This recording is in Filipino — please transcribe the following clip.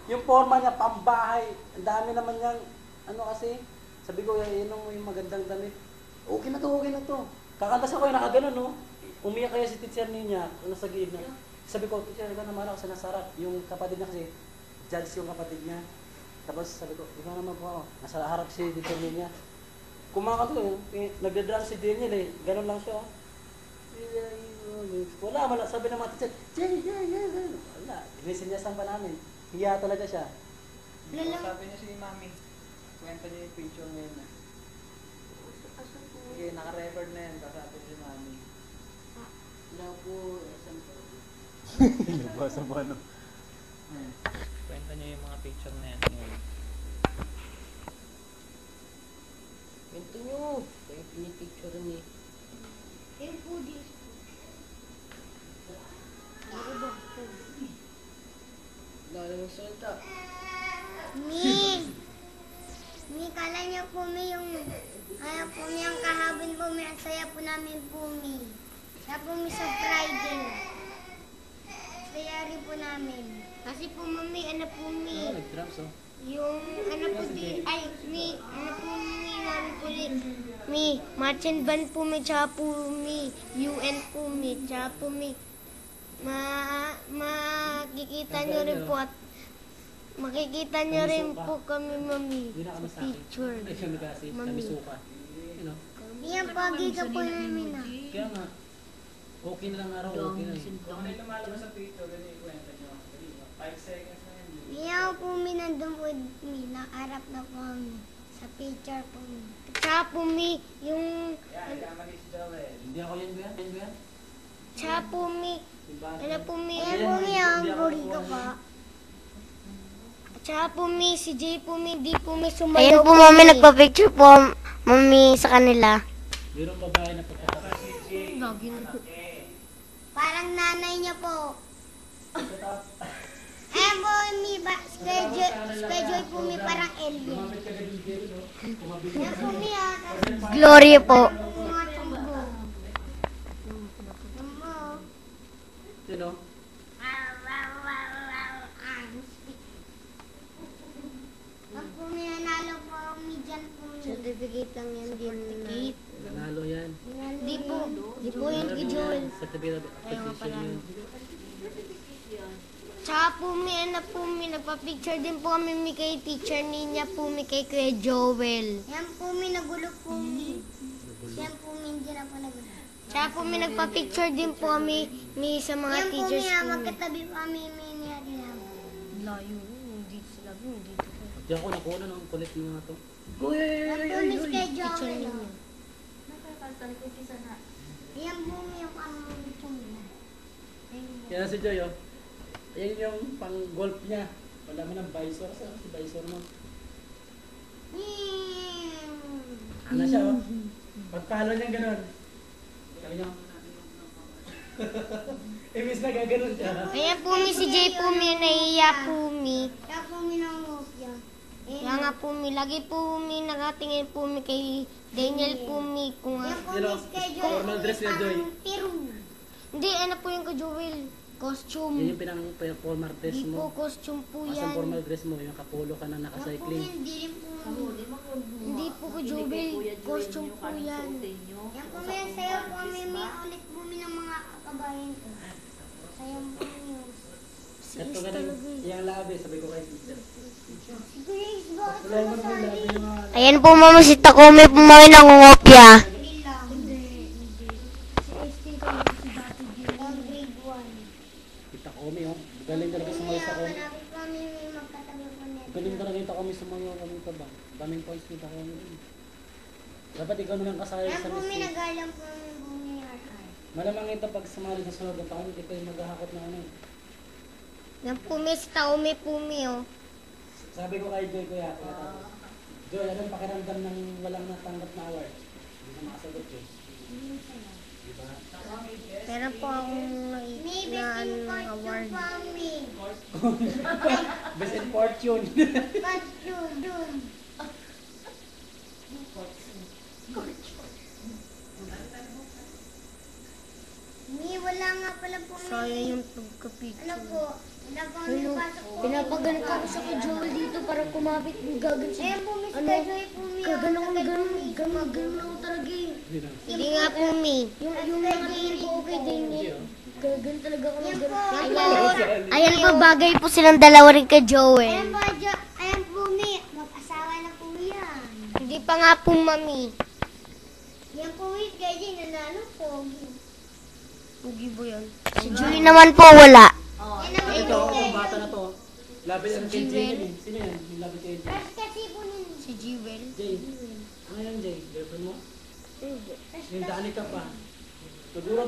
Yung forma niya, pambahay. Ang dami naman niyang, ano kasi, sabi ko, yun yung magandang damit. Okay na to, okay na to. Kakantas ako yung nakaganon, no? Umiyak kaya si teacher niya, nasa gilid na. Sabi ko, teacher, ikaw naman ako sa nasarap. Yung kapatid niya kasi, judge yung kapatid niya. Tapos sabi ko, ikaw naman po ako. Nasa harap si teacher niya. Kumakanta ko, nagdadrums si Daniel eh. Ganon lang siya. Wala, wala. Sabi ng mga teacher, wala. Dinisinyasan pa namin. Hiya talaga siya. Sabi niya si Mami, kwenta niya yung picture ngayon na. Okay, naka-record na yan. Kasabi niya si Mami. Wala po, isang po. Nabasa mo ano? Kwenta niya yung mga picture na yan. Kwento nyo. Kaya pinipicture ni. Yung foodies. Ano ba? Wala namang salita. Kala niyo po yung, kaya po yung kahapon po ang saya po namin po Kaya po sa Friday. Saya rin po namin. Kasi po mami, ano po Nag-drums oh. yung ano po ano po namin po marching band po tsaka po UN po tsaka po makikita nyo rin po at makikita nyo rin po kami mami sa picture. Ay, siya kasi, kami suka. You know? Yan, pagi ka po namin Kaya nga, okay na lang araw, okay na eh. Kung may lumalabas sa picture, ganyan yung kwenta niyo. 5 seconds na yan. Yan po nandun po nakarap na po kami sa picture po Tsaka po yung Yan, kamali si Joel. Hindi ako yan ba yan? Yan ba yan? tsaka po ano po Yan po ang hindi ako burrito kuha pa. Tsaka po si Jay po di po sumayaw. Ayan po mami, nagpa-picture po mami sa kanila. Mayroong babae na pagkakasal. Parang nanay niya po. Ayan po schedule po parang alien. Ayan po Gloria po. mga tunggo. Sino? Pag po nanalo po dyan po Certificate lang yan din. Nanalo yan. Di po yung kay Joel. Certificate of appreciation yun. Tsaka po nagpa-picture din po kami kay teacher niya po kay Kuya Joel. Yan po nagulo po Yan po hindi na po nagulo. Tsaka po nagpa-picture din po kami sa mga teachers po. Yan po magkatabi po kami niyari lang. Layo. Hindi sila. Hindi ito. Diyan ko nakuha ng kulit ng mga to. Yan po kay Teacher Joel. ninyo. Yan po yung pang-picture niya. Kaya si Joy oh. Ayan yung pang-golf niya. Wala mo ng visor. Saan si visor mo? Ano siya oh. Pagkalo niya gano'n. Kaya niya. Imbis na gaganon siya. Ayan po si Jay po naiiya po Kaya po nangungup Kaya nga po lagi po nakatingin po kay Daniel po kung Formal dress niya Joy. Hindi, ano po yung kay Joel? Costume. Yan yung pinang-formal dress Hindi po, mo. costume po Asang yan. formal dress mo, yung nakapulo ka na nakacycling. Hindi po kay Joel, costume po yan. Yan po may sayo po may ulit po ng mga kabayan ko. Sayo po yun. Ito ganun, yung labi, sabi ko kay teacher. Grace, bakit Wala mo naman labi yung mga... Ayan po mami, si Takumi po mami nangungopya. Kita kami oh. Galing talaga sumayo sa kami. Malapit po kami magkatabi po nito. Galing talaga yung kami sumayo kami tabang. Daming points kita kami. Dapat ikaw naman kasali Yan sa po Miss. nagalang po ng bumi arkay. Malamang ito pag sumali sa sunod na taon, hindi kayo maghahakot na ano. Yan po si Taumi Pumi oh. Sabi ko kay Joy kuya, tinatapos. Joy, anong pakiramdam ng walang natanggap na award? Hindi na makasagot eh. Diba? Meron po akong award. Best in fortune. Wala nga pala po Sayang yung pagka-picture. Ano po? Ano, pinapaganito ako sa kay Joel dito para kumapit. Gagan siya. Gagan ako, gagan ako talaga eh. Hindi nga po, Mi. Yung naging ko okay din eh. Gagan talaga ako ng gagan. Ayan po, bagay po silang dalawa rin kay Joel. Ayan po, Mi. Mag-asawa na po yan. Hindi pa nga po, Mami. Yan po, Mi. Kaya din, nanalo po. Hugi ba yan? Si Julie naman po, wala. Ito, itong bata na to. Labi ang kay Jay. Sino yan? Yung labi kay Jay. Kasi po nun. Si Jewel. Jay. Ano yan, Jay? Girlfriend mo? Yung Danica pa. Siguro